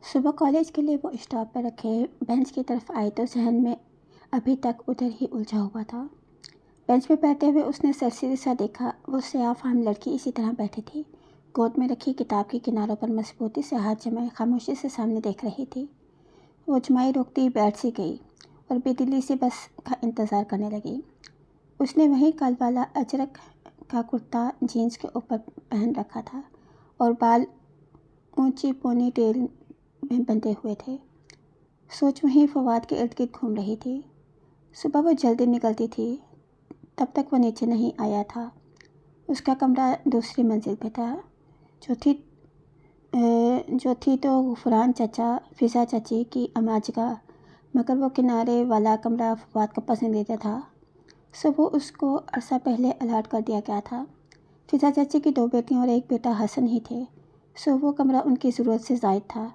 صبح کالج کے لیے وہ اسٹاپ پر رکھے بینچ کی طرف آئی تو ذہن میں ابھی تک ادھر ہی الجھا ہوا تھا۔ بینچ پہ بیٹھتے ہوئے اس نے سرسری سا دیکھا، وہ سیاہ فام لڑکی اسی طرح بیٹھی تھی، گود میں رکھی کتاب کی کناروں پر مضبوطی سے ہاتھ جمائے خاموشی سے سامنے دیکھ رہی تھی۔ وہ جمائی روکتی بیٹھ سی گئی اور بے دلی سے بس کا انتظار کرنے لگی۔ اس نے وہی کل والا اجرک کا کرتا جینس کے اوپر پہن رکھا تھا اور بال اونچی پونی ٹیل میں بندھے ہوئے تھے۔ سوچ وہیں فواد کے ارد گرد گھوم رہی تھی۔ صبح وہ جلدی نکلتی تھی، تب تک وہ نیچے نہیں آیا تھا۔ اس کا کمرہ دوسری منزل پہ تھا، جو تھی تو غفران چچا فضا چچی کی اماجگاہ، مگر وہ کنارے والا کمرہ فواد کا پسندیدہ تھا، سو وہ اس کو عرصہ پہلے الاٹ کر دیا گیا تھا۔ فضا چچی کی 2 بیٹیاں اور ایک بیٹا حسن ہی تھے، سو وہ کمرہ ان کی ضرورت سے زائد تھا،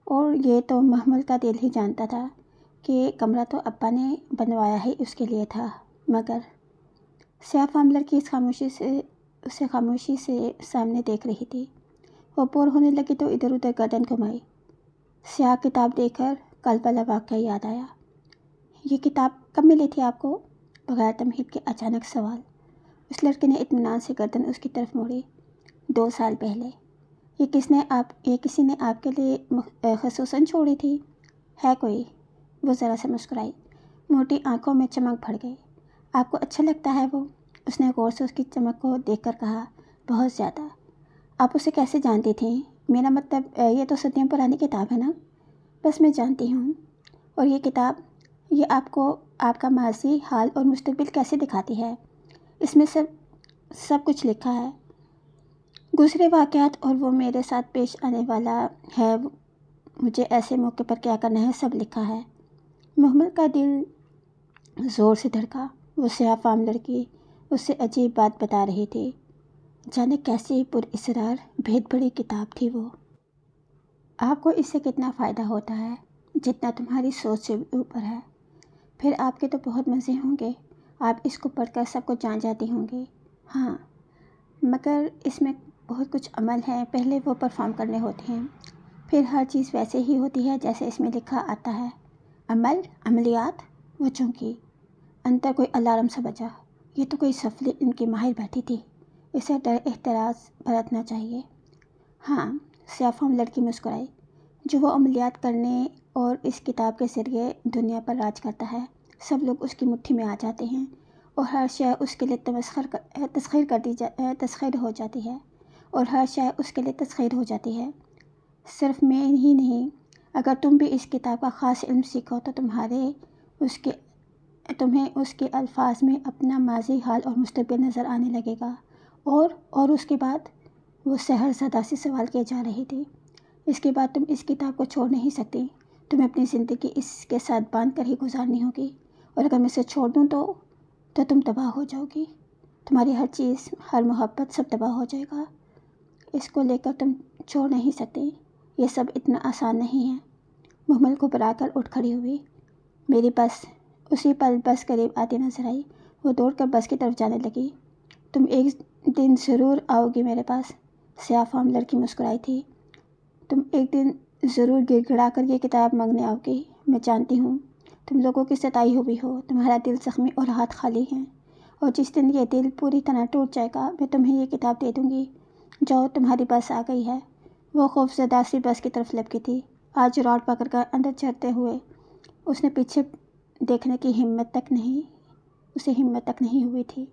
اور یہ تو محمل کا دل ہی جانتا تھا کہ کمرہ تو ابا نے بنوایا ہی اس کے لیے تھا، مگر سیاہ فام لڑکی اسے خاموشی سے سامنے دیکھ رہی تھی۔ وہ بور ہونے لگی تو ادھر ادھر گردن گھمائی۔ سیاہ کتاب دیکھ کر کل والا واقعہ یاد آیا۔ یہ کتاب کب ملی تھی آپ کو؟ بغیر تمہید کے اچانک سوال۔ اس لڑکے نے اطمینان سے گردن اس کی طرف موڑی۔ 2 سال پہلے۔ یہ کسی نے آپ کے لیے خصوصاً چھوڑی تھی؟ ہے کوئی؟ وہ ذرا سے مسکرائی، موٹی آنکھوں میں چمک بھر گئی۔ آپ کو اچھا لگتا ہے وہ؟ اس نے غور سے اس کی چمک کو دیکھ کر کہا، بہت زیادہ۔ آپ اسے کیسے جانتی تھیں؟ میرا مطلب یہ تو صدیوں پرانی کتاب ہے نا؟ بس میں جانتی ہوں۔ اور یہ کتاب، یہ آپ کو آپ کا ماضی، حال اور مستقبل کیسے دکھاتی ہے؟ اس میں سب کچھ لکھا ہے، گزرے واقعات اور وہ میرے ساتھ پیش آنے والا ہے، مجھے ایسے موقع پر کیا کرنا ہے، سب لکھا ہے۔ محمل کا دل زور سے دھڑکا۔ وہ سیاہ فام لڑکی اس سے عجیب بات بتا رہی تھی، جانے کیسی پر اسرار بھید بھری کتاب تھی وہ۔ آپ کو اس سے کتنا فائدہ ہوتا ہے؟ جتنا تمہاری سوچ سے بھی اوپر ہے۔ پھر آپ کے تو بہت مزے ہوں گے، آپ اس کو پڑھ کر سب کو جان جاتی ہوں گی۔ ہاں، مگر اس میں بہت کچھ عمل ہے، پہلے وہ پرفارم کرنے ہوتے ہیں، پھر ہر چیز ویسے ہی ہوتی ہے جیسے اس میں لکھا آتا ہے۔ عمل، عملیات؟ وہ چونکی، اندر کوئی الارم سا بجا۔ یہ تو کوئی سفلی ان کی ماہر بیٹھی تھی، اسے احتراز برتنا چاہیے۔ ہاں، سیاہ فام لڑکی مسکرائی، جو وہ عملیات کرنے اور اس کتاب کے ذریعے دنیا پر راج کرتا ہے، سب لوگ اس کی مٹھی میں آ جاتے ہیں اور ہر شے اس کے لیے تسخیر ہو جاتی ہے، اور ہر شے اس کے لیے تسخیر ہو جاتی ہے۔ صرف میں ہی نہیں، اگر تم بھی اس کتاب کا خاص علم سیکھو تو تمہیں اس کے الفاظ میں اپنا ماضی، حال اور مستقبل نظر آنے لگے گا، اور اس کے بعد؟ وہ سحر زدہ سے سوال کیے جا رہی تھی۔ اس کے بعد تم اس کتاب کو چھوڑ نہیں سکتی، تمہیں اپنی زندگی اس کے ساتھ باندھ کر ہی گزارنی ہوگی، اور اگر میں اسے چھوڑ دوں تو تم تباہ ہو جاؤ گی، تمہاری ہر چیز، ہر محبت، سب تباہ ہو جائے گا۔ اس کو لے کر تم چھوڑ نہیں سکتی، یہ سب اتنا آسان نہیں ہے۔ محمل گھبرا کر اٹھ کھڑی ہوئی۔ میری بس۔ اسی پل بس قریب آتی نظر آئی۔ وہ دوڑ کر بس کی طرف جانے لگی۔ تم ایک دن ضرور آؤ گی میرے پاس، سیاہ فام لڑکی مسکرائی تھی۔ تم ایک دن ضرور گڑ گڑا کر یہ کتاب مانگنے آؤ گی، میں جانتی ہوں۔ تم لوگوں کی ستائی ہوئی ہو، تمہارا دل زخمی اور ہاتھ خالی ہیں، اور جس دن یہ دل پوری طرح ٹوٹ جائے گا، میں تمہیں یہ کتاب دے دوں گی۔ جاؤ، تمہاری بس آ گئی ہے۔ وہ خوفزدہ سی بس کی طرف لپکی تھی۔ آج راڈ پکڑ کر اندر چڑھتے ہوئے اس نے پیچھے دیکھنے کی ہمت تک نہیں ہوئی تھی۔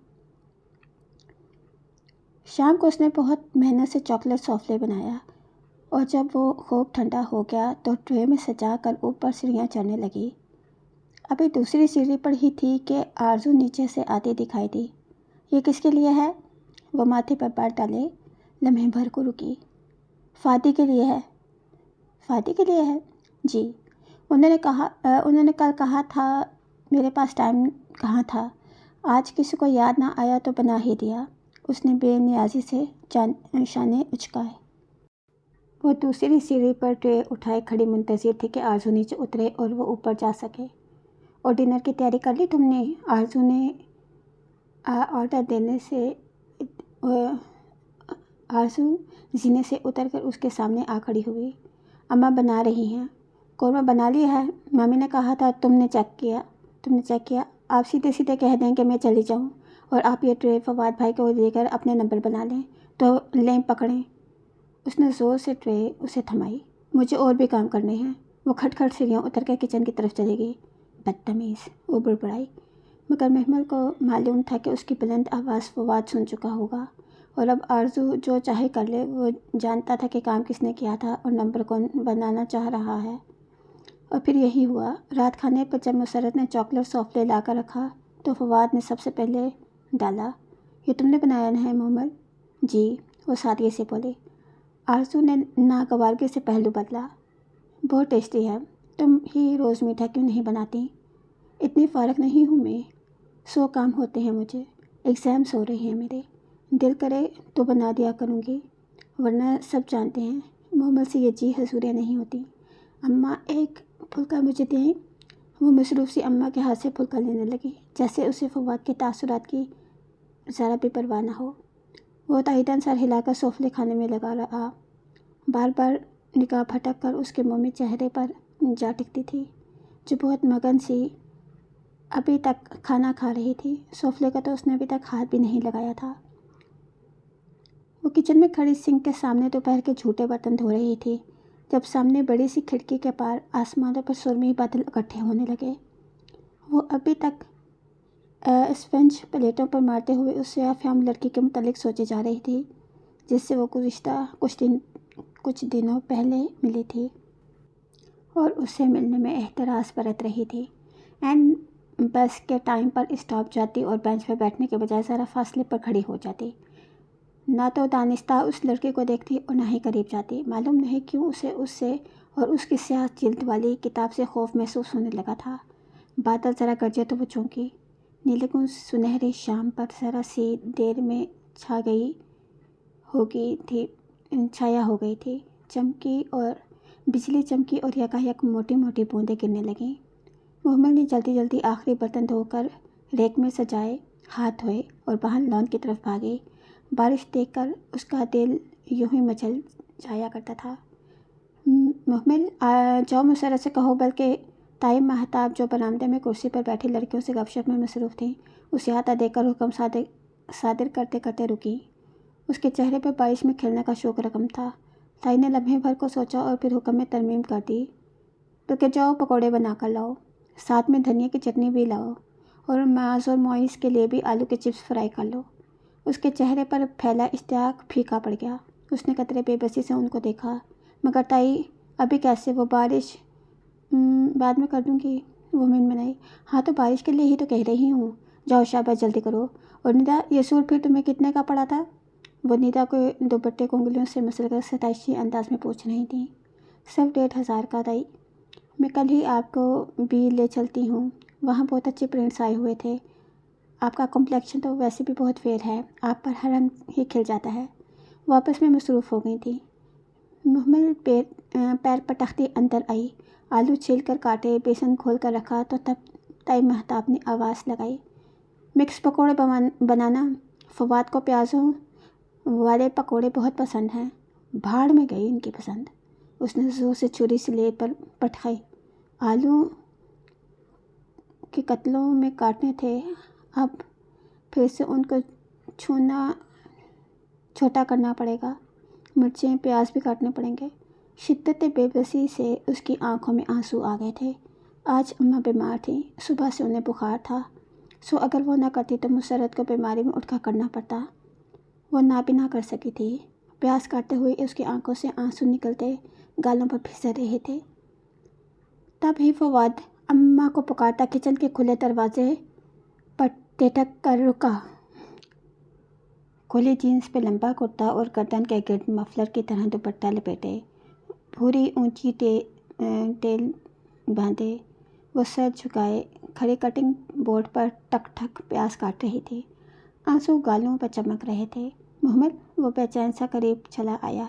شام کو اس نے بہت محنت سے چاکلیٹ سوفلے بنایا، اور جب وہ خوب ٹھنڈا ہو گیا تو ٹرے میں سجا کر اوپر سیڑھیاں چڑھنے لگی۔ ابھی دوسری سیڑھی پر ہی تھی کہ آرزو نیچے سے آتی دکھائی دی۔ یہ کس کے لیے ہے؟ وہ ماتھے پر بات ڈالے لمحے بھر کو رکی۔ فادی کے لیے ہے۔ فادی کے لیے ہے؟ جی، انہوں نے کل کہا تھا، میرے پاس ٹائم کہاں تھا، آج کسی کو یاد نہ آیا تو بنا ہی دیا۔ اس نے بے نیازی سے شانے اچکائے۔ وہ دوسری سیڑھی پر ٹرے اٹھائے کھڑی منتظر تھی کہ آرزو نیچے اترے اور وہ اوپر جا سکے۔ اور ڈنر کی تیاری کر لی تم نے؟ آرزو نے آرڈر دینے سے آرزو زینے سے اتر کر اس کے سامنے آ کھڑی ہوئی۔ اماں بنا رہی ہیں۔ قورمہ بنا لیا ہے؟ مامی نے کہا تھا تم نے چیک کیا؟ آپ سیدھے سیدھے کہہ دیں کہ میں چلی جاؤں اور آپ یہ ٹرے فواد بھائی کو دے کر اپنے نمبر بنا لیں تو لیں پکڑیں۔ اس نے زور سے ٹرے اسے تھمائی۔ مجھے اور بھی کام کرنے ہیں۔ وہ کھٹ کھٹ سیڑھیاں اتر کر کچن کی طرف چلی گئی۔ بدتمیز، وہ بڑبڑائی، مگر محمل کو معلوم تھا کہ اس کی بلند آواز فواد سن چکا ہوگا اور اب آرزو جو چاہے کر لے۔ وہ جانتا تھا کہ کام کس نے کیا تھا اور نمبر کون بنانا چاہ رہا ہے، اور پھر یہی ہوا۔ رات کھانے پر جب مسرت نے چاکلیٹ سوفلے لا کر رکھا تو فواد نے سب سے پہلے ڈالا۔ یہ تم نے بنایا ہے محمل؟ جی، وہ سادگی سے بولی۔ آرزو نے ناگوارگی سے پہلو بدلا۔ بہت ٹیسٹی ہے۔ تم ہی روز میٹھا کیوں نہیں بناتی؟ اتنی فارغ نہیں ہوں میں، 100 کام ہوتے ہیں مجھے، ایگزامس ہو رہے ہیں میرے، دل کرے تو بنا دیا کروں گی، ورنہ سب جانتے ہیں محمل سے یہ جی حضوریاں نہیں ہوتی۔ اماں ایک پھلکا مجھے دیں؟ وہ مصروف سی اماں کے ہاتھ سے پھلکا لینے لگی جیسے اسے فواد کے تاثرات کی ذرا بھی پرواہ نہ ہو۔ وہ تائیداً سر ہلا کر سوفلے کھانے میں لگا رہا۔ بار بار نگاہ پھٹک کر اس کے مومی چہرے پر جا ٹکتی تھی جو بہت مگن سی ابھی تک کھانا کھا رہی تھی۔ سوفلے کا تو اس نے ابھی تک ہاتھ بھی نہیں لگایا تھا۔ وہ کچن میں کھڑی سنک کے سامنے دوپہر کے جھوٹے برتن دھو رہی تھی جب سامنے بڑی سی کھڑکی کے پار آسمانوں پر سرمئی بادل اکٹھے ہونے لگے۔ وہ ابھی تک اسپنج پلیٹوں پر مارتے ہوئے اس سیاہ فام لڑکی کے متعلق سوچے جا رہی تھی جس سے وہ گزشتہ کچھ دنوں پہلے ملی تھی اور اس سے ملنے میں احتراز برت رہی تھی۔ این بس کے ٹائم پر اسٹاپ جاتی اور بینچ پر بیٹھنے کے بجائے ذرا فاصلے پر کھڑی ہو جاتی۔ نہ تو دانستہ اس لڑکی کو دیکھتی اور نہ ہی قریب جاتی۔ معلوم نہیں کیوں اسے اس سے اور اس کی سیاہ جلد والی کتاب سے خوف محسوس ہونے لگا تھا۔ بادل ذرا گرجے تو وہ چونکی۔ نیلگوں سنہری شام پر ذرا سی دیر میں چھایا ہو گئی تھی، چمکی اور بجلی چمکی اور یکایک موٹی موٹی بوندیں گرنے لگیں۔ محمل نے جلدی جلدی آخری برتن دھو کر ریک میں سجائے، ہاتھ دھوئے اور باہر لان کی طرف بھاگی۔ بارش دیکھ کر اس کا دل یوں ہی مچل جایا کرتا تھا۔ محمل، جاؤ مسرت سے کہو، بلکہ تائی مہتاب جو برآمدے میں کرسی پر بیٹھی لڑکیوں سے گپ شپ میں مصروف تھیں اسے آتا دیکھ کر حکم صادر کرتے کرتے رکی۔ اس کے چہرے پر بارش میں کھیلنے کا شوق رقم تھا۔ تائی نے لمحے بھر کو سوچا اور پھر حکم میں ترمیم کر دی، بلکہ جاؤ پکوڑے بنا کر لاؤ، ساتھ میں دھنیا کی چٹنی بھی لاؤ، اور معاذ اور معیز کے لیے بھی آلو کے چپس فرائی کر لو۔ اس کے چہرے پر پھیلا اشتیاق پھیکا پڑ گیا۔ اس نے قطرے بے بسی سے ان کو دیکھا۔ مگر تائی، ابھی کیسے؟ وہ بارش بعد میں کر دوں گی، وہ منمنائی۔ ہاں تو بارش کے لیے ہی تو کہہ رہی ہوں، جاؤ شاباش جلدی کرو۔ اور ندا، یہ سوٹ پھر تمہیں کتنے کا پڑا تھا؟ وہ ندا کو دوپٹے کو انگلیوں سے مسل کر ستائشی انداز میں پوچھ رہی تھیں۔ سب 1,500 کا تائی۔ میں کل ہی آپ کو بھی لے چلتی ہوں، وہاں بہت اچھے پرنٹس آئے ہوئے تھے۔ آپ کا کمپلیکشن تو ویسے بھی بہت فیئر ہے، آپ پر ہر رنگ ہی کھل جاتا ہے۔ وہ آپس میں مصروف ہو گئی تھیں۔ محمل پیر پٹختی اندر آئی، آلو چھیل کر کاٹے، بیسن کھول کر رکھا تو تب تائی مہتاب نے آواز لگائی، مکس پکوڑے بنانا، فواد کو پیازوں والے پکوڑے بہت پسند ہیں۔ بھاڑ میں گئی ان کی پسند، اس نے زور سے چھری سلیٹ پر پٹخائی۔ آلو کے قطلوں میں کاٹنے تھے، اب پھر سے ان کو چھوٹا کرنا پڑے گا، مرچیں پیاز بھی کاٹنے پڑیں گے۔ شدت بے بسی سے اس کی آنکھوں میں آنسو آ گئے تھے۔ آج اماں بیمار تھیں، صبح سے انہیں بخار تھا، اگر وہ نہ کرتی تو مسرت کو بیماری میں اٹھ کر کرنا پڑتا۔ وہ نہ بھی نہ کر سکی تھی۔ پیاز کاٹتے ہوئے اس کی آنکھوں سے آنسو نکلتے گالوں پر پھسل رہے تھے۔ تب ہی فواد اماں کو پکارتا کچن کے کھلے دروازے پر ٹھٹک کر رکا۔ کھلی جینس پہ لمبا کرتا اور گردن کے گرد مفلر کی طرح دوپٹہ لپیٹے، بھوری اونچی ٹیل باندھے، وہ سر جھکائے کھڑے کٹنگ بورڈ پر ٹک ٹک پیاز کاٹ رہی تھی۔ آنسو گالوں پر چمک رہے تھے۔ محمل، وہ بے چین سا قریب چلا آیا،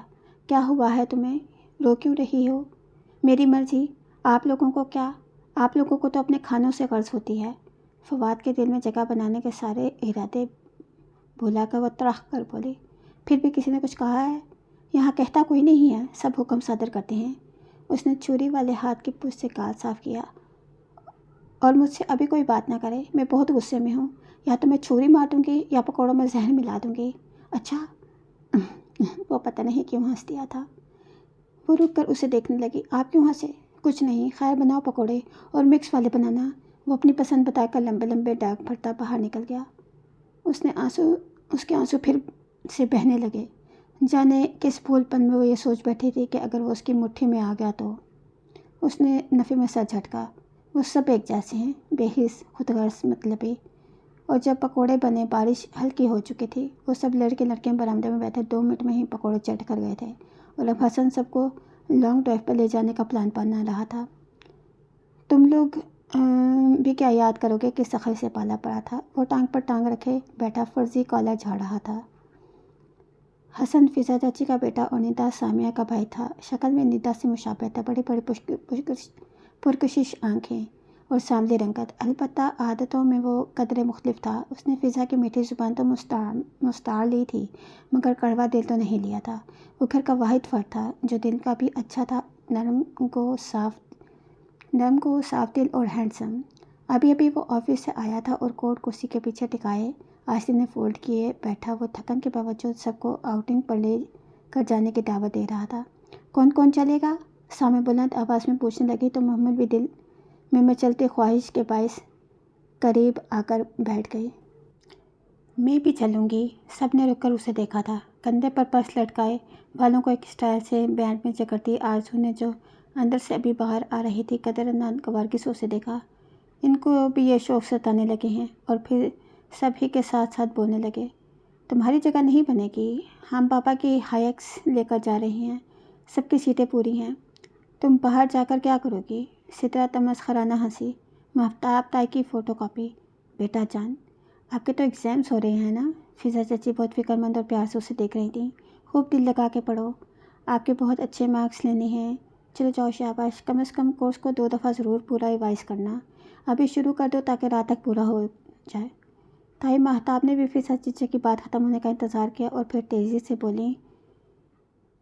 کیا ہوا ہے تمہیں؟ رو کیوں رہی ہو؟ میری مرضی، آپ لوگوں کو کیا؟ آپ لوگوں کو تو اپنے کھانوں سے غرض ہوتی ہے۔ فواد کے دل میں جگہ بنانے کے سارے ارادے بھولا کر وہ تڑخ کر بولی، پھر بھی کسی نے کچھ کہا ہے؟ یہاں کہتا کوئی نہیں ہے، سب حکم صادر کرتے ہیں۔ اس نے چھری والے ہاتھ کی پوچھ سے گال صاف کیا. اور مجھ سے ابھی کوئی بات نہ کرے، میں بہت غصے میں ہوں. یا تو میں چھری مار دوں گی یا پکوڑوں میں زہر ملا دوں گی. اچھا. وہ پتہ نہیں کیوں ہنس دیا تھا. وہ رک کر اسے دیکھنے لگی. آپ کیوں ہنسے؟ کچھ نہیں، خیر بناؤ پکوڑے اور مکس والے بنانا. وہ اپنی پسند بتا کر لمبے لمبے ڈاک بھرتا باہر نکل گیا. اس کے آنسو پھر سے بہنے لگے. جانے کس بھول پن میں وہ یہ سوچ بیٹھی تھی کہ اگر وہ اس کی مٹھی میں آ گیا تو. اس نے نفی میں سر جھٹکا. وہ سب ایک جیسے ہیں، بے حس، خود غرض، مطلبی. اور جب پکوڑے بنے، بارش ہلکی ہو چکی تھی. وہ سب لڑکے لڑکیاں برآمدے میں بیٹھے 2 منٹ میں ہی پکوڑے چٹ کر گئے تھے. اور اب حسن سب کو لانگ ڈرائیو پر لے جانے کا پلان بنا رہا تھا. تم لوگ بھی کیا یاد کرو گے کہ سخر سے پالا پڑا تھا. وہ ٹانگ پر ٹانگ رکھے بیٹھا فرضی کالر جھاڑ رہا تھا. حسن فضا چاچی کا بیٹا اور ندا سامیہ کا بھائی تھا. شکل میں ندا سے مشابہت تھا. بڑی بڑی پرکشش آنکھیں اور سانولی رنگت. البتہ عادتوں میں وہ قدرے مختلف تھا. اس نے فضا کی میٹھی زبان تو مستعار لی تھی، مگر کڑوا دل تو نہیں لیا تھا. وہ گھر کا واحد فرد تھا جو دل کا بھی اچھا تھا، نرم کو صاف دل اور ہینڈسم. ابھی ابھی وہ آفس سے آیا تھا اور کوٹ کرسی کے پیچھے ٹکائے آستین نے فولڈ کیے بیٹھا. وہ تھکن کے باوجود سب کو آؤٹنگ پر لے کر جانے کی دعوت دے رہا تھا. کون کون چلے گا؟ سامع بلند آواز میں پوچھنے لگی تو محمد بھی دل میں مچلتی خواہش کے باعث قریب آ کر بیٹھ گئی. میں بھی چلوں گی. سب نے رک کر اسے دیکھا تھا. کندھے پر پرس لٹکائے، بالوں کو ایک اسٹائل سے بینڈ میں جکڑتی آرزو نے جو اندر سے ابھی باہر آ رہی تھی قدر ناگوارگی سے اسے دیکھا. ان کو بھی یہ شوق ستانے لگے ہیں. اور پھر سب ہی کے ساتھ ساتھ بولنے لگے. تمہاری جگہ نہیں بنے گی، ہم پاپا کی ہائیکس لے کر جا رہے ہیں، سب کی سیٹیں پوری ہیں. تم باہر جا کر کیا کرو گی؟ سترہ تمسخرانہ ہنسی. مہتاب تائی کی فوٹو کاپی. بیٹا جان، آپ کے تو ایگزامس ہو رہے ہیں نا؟ فضا چچی بہت فکر مند اور پیار سے اسے دیکھ رہی تھیں. خوب دل لگا کے پڑھو، آپ کے بہت اچھے مارکس لینے ہیں. چلو جاؤ، شاباش. کم از کم کورس کو 2 دفعہ ضرور پورا ریوائز کرنا. ابھی شروع کر دو تاکہ رات تک پورا ہو جائے. تائی مہتاب نے بھی فضا چچی کی بات ختم ہونے کا انتظار کیا اور پھر تیزی سے بولی.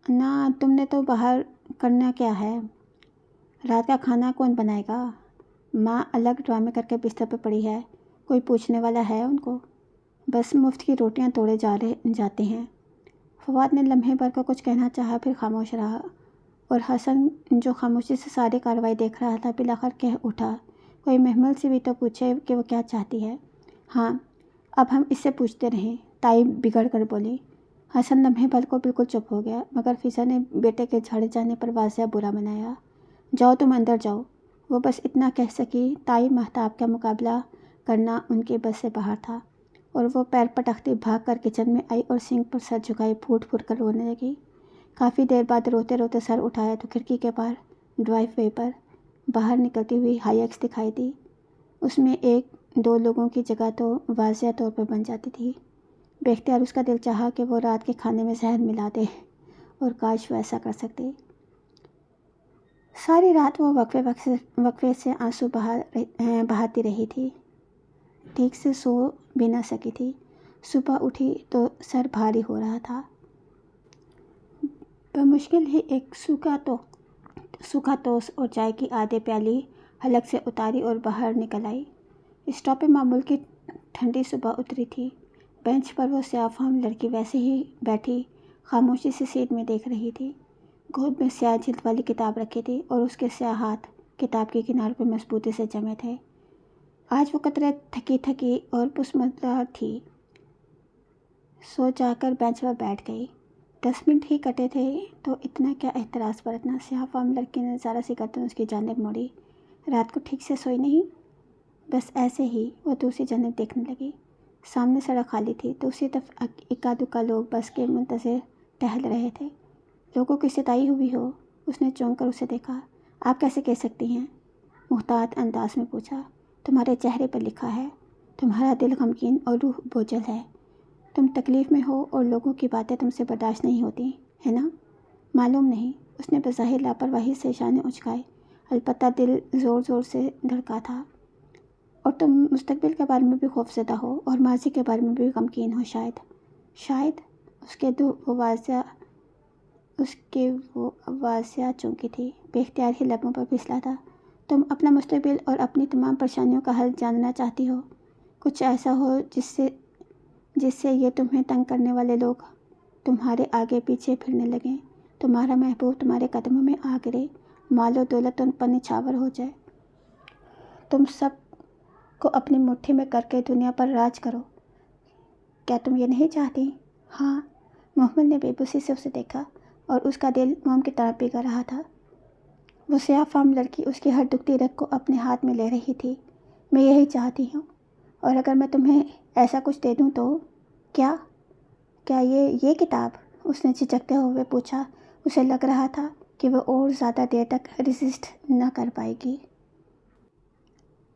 نا، تم نے تو باہر کرنا کیا ہے؟ رات کا کھانا کون بنائے گا؟ ماں الگ ڈرامے کر کے بستر پہ پڑی ہے. کوئی پوچھنے والا ہے ان کو؟ بس مفت کی روٹیاں توڑے جاتے ہیں. فواد نے لمحے بھر کو کچھ کہنا چاہا، پھر خاموش رہا. اور حسن جو خاموشی سے ساری کارروائی دیکھ رہا تھا بالآخر کہہ اٹھا. کوئی محمل سے بھی تو پوچھے کہ وہ کیا چاہتی ہے. ہاں، اب ہم اس سے پوچھتے رہیں. تائی بگڑ کر بولی. حسن لمحے بھر کو بالکل چپ ہو گیا، مگر فضا نے بیٹے کے جھاڑے جانے پر واضح برا منایا. جاؤ، تم اندر جاؤ. وہ بس اتنا کہہ سکی. تائی مہتاب کا مقابلہ کرنا ان کے بس سے باہر تھا، اور وہ پیر پٹکتی بھاگ کر کچن میں آئی اور سنک پر سر جھکائے پھوٹ پھوٹ کر رونے لگی. کافی دیر بعد روتے روتے سر اٹھایا تو کھڑکی کے باہر ڈرائیو وے پر باہر نکلتی ہوئی ہائی ایکس دکھائی دی. اس میں 1-2 لوگوں کی جگہ تو واضح طور پر بن جاتی تھی. بے اختیار اس کا دل چاہا کہ وہ رات کے کھانے میں زہر ملا دے، اور کاش وہ ایسا کر سکتے. ساری رات وہ وقفے سے آنسو بہاتی رہی تھی. ٹھیک سے سو بھی نہ سکی تھی. صبح اٹھی تو سر بھاری ہو رہا تھا. بمشکل ہی ایک سوکھا توس اور چائے کی آدھی پیالی حلق سے اتاری اور باہر نکل آئی. اسٹاپ پہ معمول کی ٹھنڈی صبح اتری تھی. بینچ پر وہ سیاہ فام لڑکی ویسے ہی بیٹھی خاموشی سے سیٹ میں دیکھ رہی تھی. گود میں سیاہ جلد والی کتاب رکھی تھی اور اس کے سیاہ ہاتھ کتاب کے کناروں پہ مضبوطی سے جمے تھے. آج وہ قدرے تھکی اور پسماندہ تھی. سو جا کر بینچ پر بیٹھ گئی. 10 منٹ ہی کٹے تھے تو اتنا کیا احتراز برتنا. سیاہ فام لڑکی نے ذرا سی گردن اس کی جانب موڑی. رات کو ٹھیک سے سوئی نہیں؟ بس ایسے ہی. وہ دوسری جانب دیکھنے لگی. سامنے سڑک خالی تھی. دوسری طرف اکا دکا لوگ بس کے منتظر ٹہل رہے تھے. لوگوں کی ستائی ہوئی ہو؟ اس نے چونک کر اسے دیکھا. آپ کیسے کہہ سکتی ہیں؟ محتاط انداز میں پوچھا. تمہارے چہرے پر لکھا ہے. تمہارا دل غمگین اور روح بوجھل ہے. تم تکلیف میں ہو اور لوگوں کی باتیں تم سے برداشت نہیں ہوتی، ہے نا؟ معلوم نہیں. اس نے بظاہر لاپرواہی سے شانے اچکائے. البتہ دل زور زور سے دھڑکا تھا. اور تم مستقبل کے بارے میں بھی خوفزدہ ہو اور ماضی کے بارے میں بھی غمگین ہو. شاید اس کے دو واضح اس کی وہ واضح چونکی تھی، بے اختیار ہی لبوں پر پھسلا تھا۔ تم اپنا مستقبل اور اپنی تمام پریشانیوں کا حل جاننا چاہتی ہو؟ کچھ ایسا ہو جس سے یہ تمہیں تنگ کرنے والے لوگ تمہارے آگے پیچھے پھرنے لگیں، تمہارا محبوب تمہارے قدموں میں آ گرے، مال و دولت تم پر نچھاور ہو جائے، تم سب کو اپنی مٹھی میں کر کے دنیا پر راج کرو۔ کیا تم یہ نہیں چاہتی؟ ہاں۔ محمد نے بے بسی سے اسے دیکھا اور اس کا دل موم کی طرح پگھل رہا تھا۔ وہ سیاہ فام لڑکی اس کی ہر دکھتی رگ کو اپنے ہاتھ میں لے رہی تھی۔ میں یہی چاہتی ہوں، اور اگر میں تمہیں ایسا کچھ دے دوں تو؟ کیا یہ کتاب؟ اس نے جھجکتے ہوئے پوچھا۔ اسے لگ رہا تھا کہ وہ اور زیادہ دیر تک ریزسٹ نہ کر پائے گی۔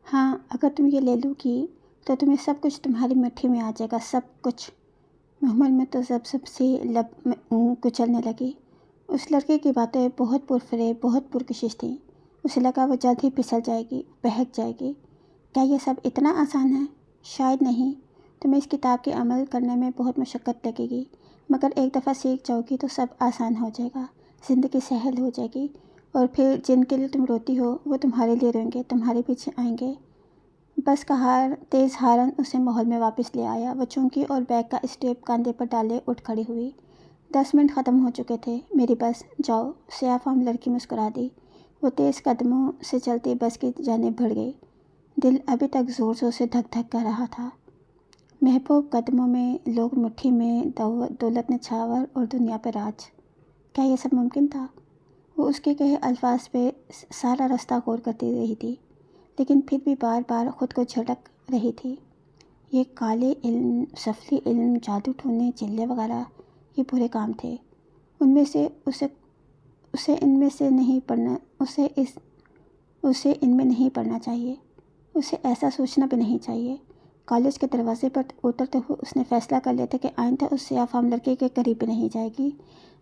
ہاں، اگر تم یہ لے لو گی تو تمہیں سب کچھ تمہاری مٹھی میں آ جائے گا، سب کچھ۔ محمد میں تو سب سی لب کچلنے لگی۔ اس لڑکی کی باتیں بہت پرفریب، بہت پرکشش تھیں۔ اسے لگا وہ جلد ہی پھسل جائے گی، بہک جائے گی۔ کیا یہ سب اتنا آسان ہے؟ شاید نہیں۔ تمہیں اس کتاب کے عمل کرنے میں بہت مشقت لگے گی، مگر ایک دفعہ سیکھ جاؤ گی تو سب آسان ہو جائے گا، زندگی سہل ہو جائے گی، اور پھر جن کے لیے تم روتی ہو وہ تمہارے لیے روئیں گے، تمہارے پیچھے آئیں گے۔ بس کا تیز ہارن اسے ماحول میں واپس لے آیا۔ وہ چونکی اور بیگ کا اسٹریپ کاندھے پر ڈالے اٹھ کھڑی ہوئی۔ 10 منٹ ختم ہو چکے تھے۔ میری بس، جاؤ۔ سیاہ فام لڑکی مسکرا دی۔ وہ تیز قدموں سے چلتی بس کی جانب بڑھ گئی۔ دل ابھی تک زور زور سے دھک دھک کر رہا تھا۔ محبوب قدموں میں، لوگ مٹھی میں، دولت نچھاور اور دنیا پہ راج۔ کیا یہ سب ممکن تھا؟ وہ اس کے کہے الفاظ پہ سارا راستہ غور کرتی رہی تھی، لیکن پھر بھی بار بار خود کو جھٹک رہی تھی۔ یہ کالے علم، سفلی علم، جادو ٹونے، چلے وغیرہ، یہ برے کام تھے۔ ان میں سے اسے ان میں نہیں پڑھنا چاہیے۔ اسے ایسا سوچنا بھی نہیں چاہیے۔ کالج کے دروازے پر اترتے ہوئے اس نے فیصلہ کر لیا تھا کہ آئندہ اس سیاہ فام لڑکے کے قریب بھی نہیں جائے گی،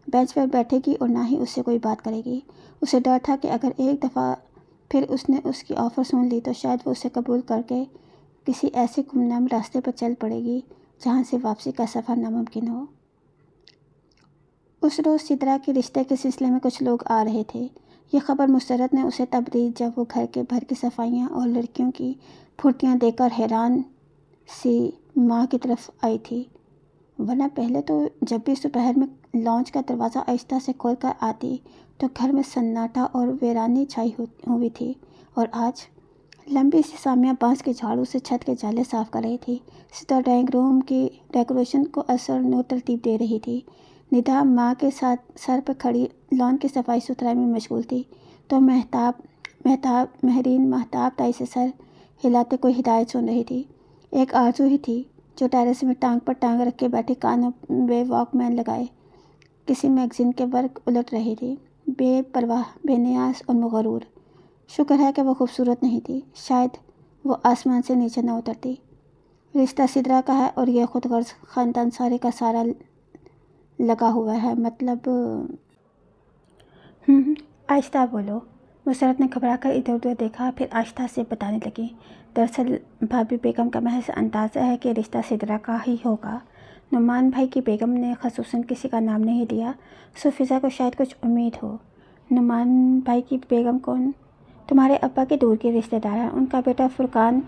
بینچ پر بیٹھے گی اور نہ ہی اس سے کوئی بات کرے گی۔ اسے ڈر تھا کہ اگر ایک دفعہ پھر اس نے اس کی آفر سن لی تو شاید وہ اسے قبول کر کے کسی ایسے گمنام راستے پر چل پڑے گی جہاں سے واپسی کا سفر ناممکن ہو۔ اس روز سدرا کے رشتے کے سلسلے میں کچھ لوگ آ رہے تھے۔ یہ خبر مسرت نے اسے تب دی جب وہ گھر کے بھر کی صفائیاں اور لڑکیوں کی پھرتیاں دیکھ کر حیران سی ماں کی طرف آئی تھی، ورنہ پہلے تو جب بھی دوپہر میں لانچ کا دروازہ آہستہ سے کھول کر آتی تو گھر میں سناٹا اور ویرانی چھائی ہوئی تھی، اور آج لمبی سی سامیہ بانس کے جھاڑو سے چھت کے جالے صاف کر رہی تھی۔ سدرا ڈرائنگ روم کی ڈیکوریشن کو اثر نو ترتیب دے رہی تھی۔ ندا ماں کے ساتھ سر پہ کھڑی لان کی صفائی ستھرائی میں مشغول تھی، تو مہرین مہتاب تائی سے سر ہلاتے کوئی ہدایت سن رہی تھی۔ ایک آرزو ہی تھی جو ٹیرس میں ٹانگ پر ٹانگ رکھ کے بیٹھی کانوں میں واک مین لگائے کسی میگزین کے ورق الٹ رہی تھی، بے پرواہ، بے نیاز اور مغرور۔ شکر ہے کہ وہ خوبصورت نہیں تھی، شاید وہ آسمان سے نیچے نہ اترتی۔ رشتہ سدرا کا ہے اور یہ خود غرض خاندان سارے کا سارا لگا ہوا ہے، مطلب آہستہ بولو۔ مسرت نے گھبرا کر ادھر ادھر دیکھا، پھر آہستہ سے بتانے لگی۔ دراصل بھابھی بیگم کا محض اندازہ ہے کہ رشتہ سدرا کا ہی ہوگا۔ نعمان بھائی کی بیگم نے خصوصاً کسی کا نام نہیں لیا، سو فضا کو شاید کچھ امید ہو۔ نعمان بھائی کی بیگم کون؟ تمہارے ابا کے دور کے رشتہ دار ہیں۔ ان کا بیٹا فرقان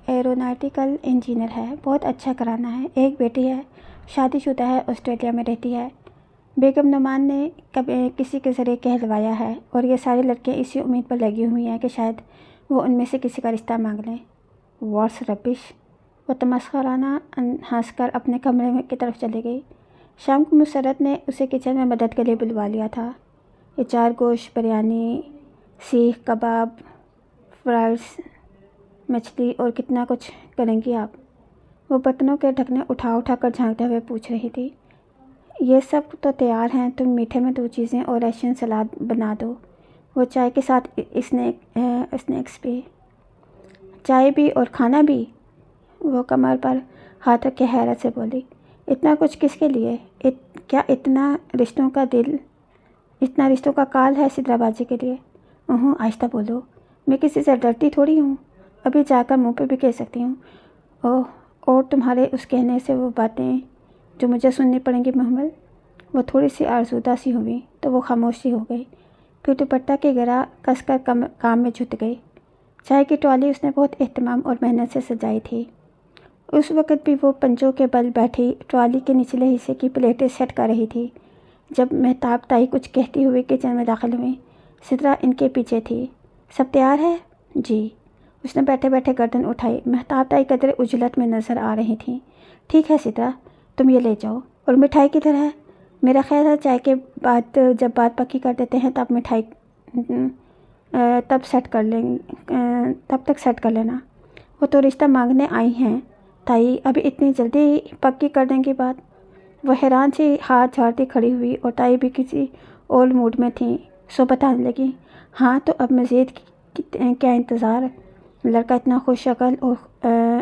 ایروناٹیکل انجینئر ہے، بہت اچھا گھرانہ ہے۔ ایک بیٹی ہے، شادی شدہ ہے، آسٹریلیا میں رہتی ہے۔ بیگم نعمان نے کسی کے ذریعے کہلوایا ہے، اور یہ ساری لڑکیاں اسی امید پر لگی ہوئی ہیں کہ شاید وہ ان میں سے کسی کا رشتہ مانگ لیں۔ واٹس ربش! وہ تمسخرانہ ہنس کر اپنے کمرے کی طرف چلی گئی۔ شام کو مسرت نے اسے کچن میں مدد کے لیے بلوا لیا تھا۔ اچار گوشت، بریانی، سیخ کباب، فرائڈ مچھلی اور کتنا کچھ کریں گی آپ؟ وہ برتنوں کے ڈھکنے اٹھا اٹھا کر جھانکتے ہوئے پوچھ رہی تھی۔ یہ سب تو تیار ہیں، تم میٹھے میں 2 چیزیں اور ایشین سلاد بنا دو۔ وہ چائے کے ساتھ اسنیکس بھی؟ چائے بھی اور کھانا بھی؟ وہ کمر پر ہاتھ رکھ کے حیرت سے بولی۔ اتنا کچھ کس کے لیے؟ کیا اتنا رشتوں کا کال ہے سدرا باجی کے لیے؟ آہستہ بولو، میں کسی سے ڈرتی تھوڑی ہوں، ابھی جا کر منہ پہ بھی کہہ سکتی ہوں۔ اور تمہارے اس کہنے سے وہ باتیں جو مجھے سننی پڑیں گی محمل؟ وہ تھوڑی سی آرزودہ سی ہوئی تو وہ خاموش سی ہو گئی، پھر دوپٹہ کے گرا کس کر کام میں جھک گئی۔ چائے کی ٹرالی اس نے بہت اہتمام اور محنت سے سجائی تھی۔ اس وقت بھی وہ پنجوں کے بل بیٹھی ٹرالی کے نچلے حصے کی پلیٹیں سیٹ کر رہی تھی جب مہتاب تائی کچھ کہتی ہوئی کچن میں داخل ہوئی۔ سدرا ان کے پیچھے تھی۔ سب تیار ہے؟ جی۔ اس نے بیٹھے بیٹھے گردن اٹھائی۔ مہتاب تائی قدرے عجلت میں نظر آ رہی تھیں۔ ٹھیک ہے سدرا، تم یہ لے جاؤ۔ اور مٹھائی کدھر ہے؟ میرا خیال ہے چائے کے بعد جب بات پکی کر دیتے ہیں تب مٹھائی تب تک سیٹ کر لینا۔ وہ تو رشتہ مانگنے آئی ہیں تائی، ابھی اتنی جلدی پکی کر دیں گی بات؟ وہ حیران سی ہاتھ جھاڑتی کھڑی ہوئی اور تائی بھی کسی اور موڈ میں تھیں، سو بتانے لگی، ہاں تو اب مزید کیا انتظار؟ لڑکا اتنا خوش شکل اور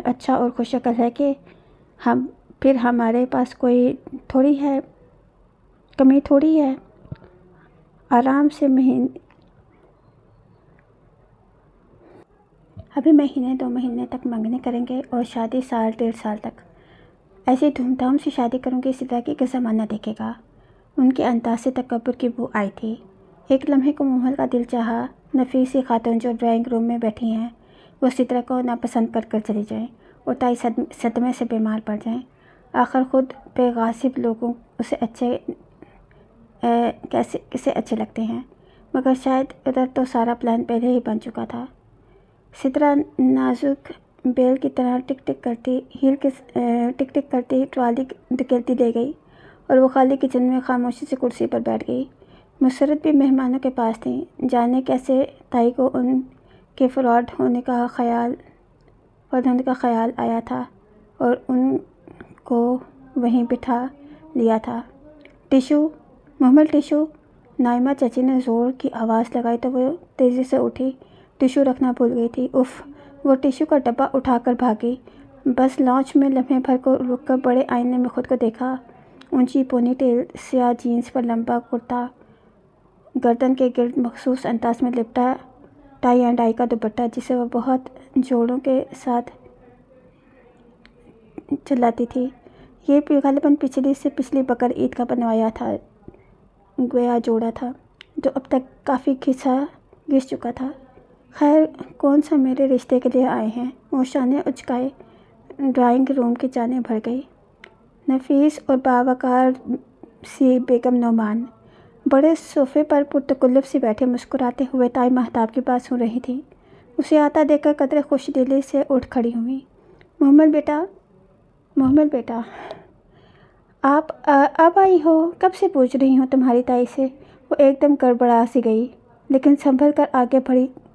اچھا اور خوش شکل ہے کہ پھر ہمارے پاس کوئی کمی تھوڑی ہے۔ آرام سے ابھی مہینے 2 مہینے تک منگنی کریں گے اور شادی 1.5 سال تک۔ ایسی دھوم دھام سے شادی کروں گی سدرا کی کہ زمانہ دیکھے گا۔ ان کے انداز سے تکبر کی بو آئی تھی۔ ایک لمحے کو محمل کا دل چاہا نفیس سی خاتون جو ڈرائنگ روم میں بیٹھی ہیں وہ سدرا کو ناپسند کر کر چلی جائیں اور تائی صدمے سے بیمار پڑ جائیں۔ آخر خود بے غاصب لوگوں اسے کسے اچھے لگتے ہیں، مگر شاید ادھر تو سارا پلان پہلے ہی بن چکا تھا۔ سدرا نازک بیل کی طرح ٹک ٹک کرتی ٹرالی دھکیلتی لے گئی اور وہ خالی کچن میں خاموشی سے کرسی پر بیٹھ گئی۔ مسرت بھی مہمانوں کے پاس تھیں۔ جانے کیسے تائی کو ان کے فراڈ ہونے کا خیال آیا تھا اور ان کو وہیں بٹھا لیا تھا۔ ٹیشو محمل، ٹیشو! نائمہ چچی نے زور کی آواز لگائی تو وہ تیزی سے اٹھی، ٹیشو رکھنا بھول گئی تھی۔ اف! وہ ٹیشو کا ڈبہ اٹھا کر بھاگی۔ بس لانچ میں لمحے بھر کو رک کر بڑے آئینے میں خود کو دیکھا۔ اونچی پونی ٹیل، سیاہ جینس پر لمبا کرتا، گردن کے گرد مخصوص انداز میں لپٹا ٹائی اینڈ ڈائی کا دوپٹہ جسے وہ بہت جوڑوں کے ساتھ چلاتی تھی۔ یہ غالباً پچھلی سے پچھلی بقر عید کا بنوایا تھا گویا جوڑا تھا جو اب تک کافی گھس چکا تھا۔ خیر، کون سا میرے رشتے کے لیے آئے ہیں؟ وہ شانے اچکائے ڈرائنگ روم کی جانب بڑھ گئی۔ نفیس اور باوقار سی بیگم نعمان بڑے صوفے پر پرتکلف سی بیٹھے مسکراتے ہوئے تائی مہتاب کی بات سن رہی تھی۔ اسے آتا دیکھ کر قدرے خوش دلی سے اٹھ کھڑی ہوئی۔ محمل بیٹا، آپ اب آئی ہو؟ کب سے پوچھ رہی ہوں تمہاری تائی سے۔ وہ ایک دم گڑبڑا سی گئی لیکن سنبھل کر آگے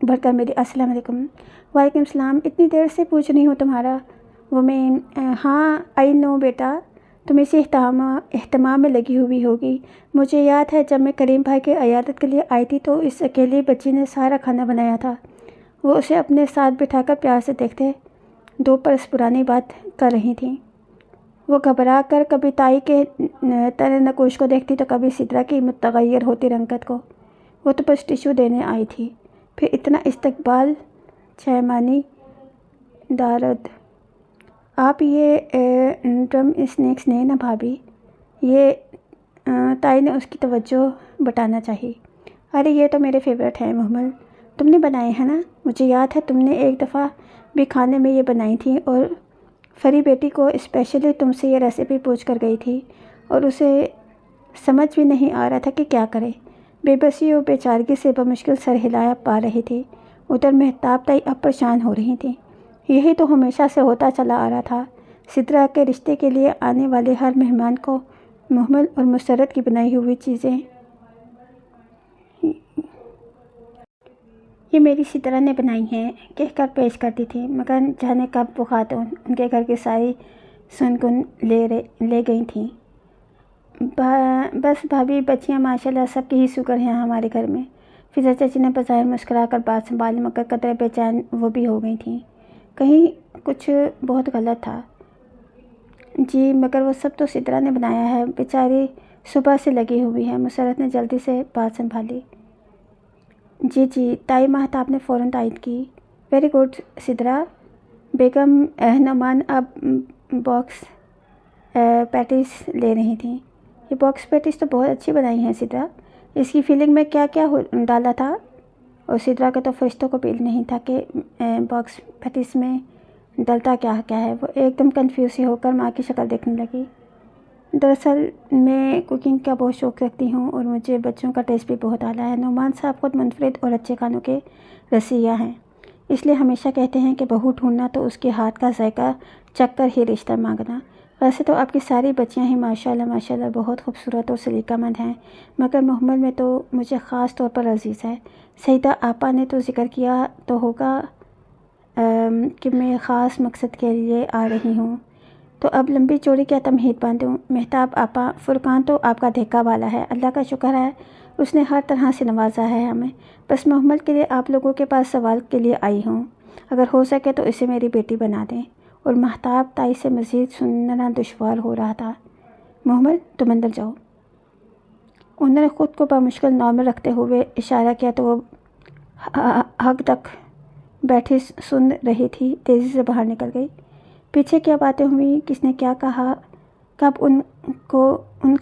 بڑھ کر میری السلام علیکم۔ وعلیکم السلام، اتنی دیر سے پوچھ رہی ہوں تمہارا۔ وہ میں ہاں آئی نو بیٹا، تم اسی اہتمام میں لگی ہوئی ہوگی۔ مجھے یاد ہے جب میں کریم بھائی کی عیادت کے لیے آئی تھی تو اس اکیلی بچی نے سارا کھانا بنایا تھا۔ وہ اسے اپنے ساتھ بٹھا کر پیار سے دیکھتے 2 برس پرانی بات کر رہی تھیں۔ وہ گھبرا کر کبھی تائی کے تنِ نقوش کو دیکھتی تو کبھی سدرا کی متغیر ہوتی رنگت کو۔ وہ تو بس ٹیشو دینے آئی تھی، پھر اتنا استقبال! چھیمانی دارد! آپ یہ ڈرم اسنیکس نے نا بھابھی؟ یہ تائی نے اس کی توجہ بٹانا چاہی۔ ارے یہ تو میرے فیورٹ ہیں محمل، تم نے بنائے ہیں نا؟ مجھے یاد ہے تم نے ایک دفعہ بھی کھانے میں یہ بنائی تھی اور فری بیٹی کو اسپیشلی تم سے یہ ریسیپی پوچھ کر گئی تھی اور اسے سمجھ بھی نہیں آ رہا تھا کہ کیا کرے۔ بے بسی و بے چارگی سے بمشکل سر ہلایا پا رہی تھی۔ ادھر مہتاب تائی اب پریشان ہو رہی تھیں۔ یہی تو ہمیشہ سے ہوتا چلا آ رہا تھا۔ سدرا کے رشتے کے لیے آنے والے ہر مہمان کو محمل اور مسرت کی بنائی ہوئی چیزیں یہ میری سدرا نے بنائی ہیں کہہ کر پیش کرتی تھی، مگر جانے کب وہ خاتون ان کے گھر کی ساری سنگن لے گئی تھیں۔ بس بھابھی، بچیاں ماشاءاللہ سب کی ہی شکر ہیں ہمارے گھر میں۔ فضا چچی نے بظاہر مسکرا کر بات سنبھالی مگر قدرے بے چین وہ بھی ہو گئی تھیں۔ کہیں کچھ بہت غلط تھا؟ جی، مگر وہ سب تو سدرا نے بنایا ہے، بیچاری صبح سے لگی ہوئی ہے۔ مسرت نے جلدی سے بات سنبھالی۔ جی، تائی مہتاب نے فوراً تائید کی۔ Very good Sidra. بیگم نعمان اب باکس پیٹیز لے رہی تھیں۔ یہ باکس پیٹیز تو بہت اچھی بنائی ہیں سدرا، اس کی فیلنگ میں کیا کیا ڈالا تھا؟ اور سدرا کا تو فرشتوں کو بھی علم نہیں تھا کہ باکس پیٹیز میں ڈلتا کیا ہے۔ وہ ایک دم کنفیوز ہو کر ماں کی شکل دیکھنے لگی۔ دراصل میں کوکنگ کا بہت شوق رکھتی ہوں اور مجھے بچوں کا ٹیسٹ بھی بہت اعلیٰ ہے۔ نعمان صاحب خود منفرد اور اچھے کھانوں کے رسیہ ہیں، اس لیے ہمیشہ کہتے ہیں کہ بہو ڈھونڈنا تو اس کے ہاتھ کا ذائقہ چکھ کر ہی رشتہ مانگنا۔ ویسے تو آپ کی ساری بچیاں ہی ماشاءاللہ بہت خوبصورت اور سلیقہ مند ہیں، مگر محمل میں تو مجھے خاص طور پر عزیز ہے۔ سعیدہ آپا نے تو ذکر کیا تو ہوگا کہ میں خاص مقصد کے لیے آ رہی ہوں، تو اب لمبی چوڑی کیا تمہید باندھوں؟ مہتاب آپا، فرقان تو آپ کا دھیکا والا ہے، اللہ کا شکر ہے اس نے ہر طرح سے نوازا ہے ہمیں۔ بس محمل کے لیے آپ لوگوں کے پاس سوال کے لیے آئی ہوں، اگر ہو سکے تو اسے میری بیٹی بنا دیں۔ اور مہتاب تائی سے مزید سننا دشوار ہو رہا تھا۔ محمل، تم اندر جاؤ۔ انہوں نے خود کو بمشکل نارمل رکھتے ہوئے اشارہ کیا تو وہ حق تک بیٹھی سن رہی تھی، تیزی سے باہر نکل گئی۔ پیچھے کیا باتیں ہوئیں، کس نے کیا کہا، کب ان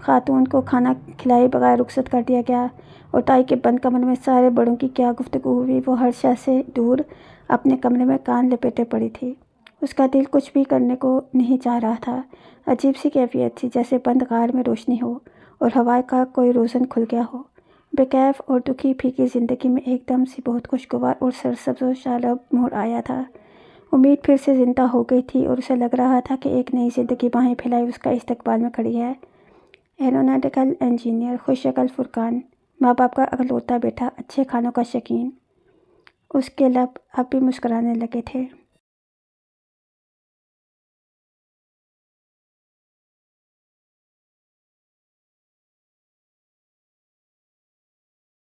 خاتون کو کھانا کھلائے بغیر رخصت کر دیا گیا، اور تائی کے بند کمرے میں سارے بڑوں کی کیا گفتگو ہوئی، وہ ہر شے سے دور اپنے کمرے میں کان لپیٹے پڑی تھی۔ اس کا دل کچھ بھی کرنے کو نہیں چاہ رہا تھا۔ عجیب سی کیفیت تھی، جیسے بند غار میں روشنی ہو اور ہوا کا کوئی روزن کھل گیا ہو۔ بے کیف اور دکھی پھیکی زندگی میں ایک دم سے بہت خوشگوار اور سرسبز و شاداب موڑ آیا تھا۔ امید پھر سے زندہ ہو گئی تھی اور اسے لگ رہا تھا کہ ایک نئی زندگی باہیں پھیلائے اس کا استقبال میں کھڑی ہے۔ ایروناٹیکل انجینئر، خوش شکل فرقان، ماں باپ کا اکلوتا بیٹا، اچھے کھانوں کا شوقین، اس کے لب اب بھی مسکرانے لگے تھے۔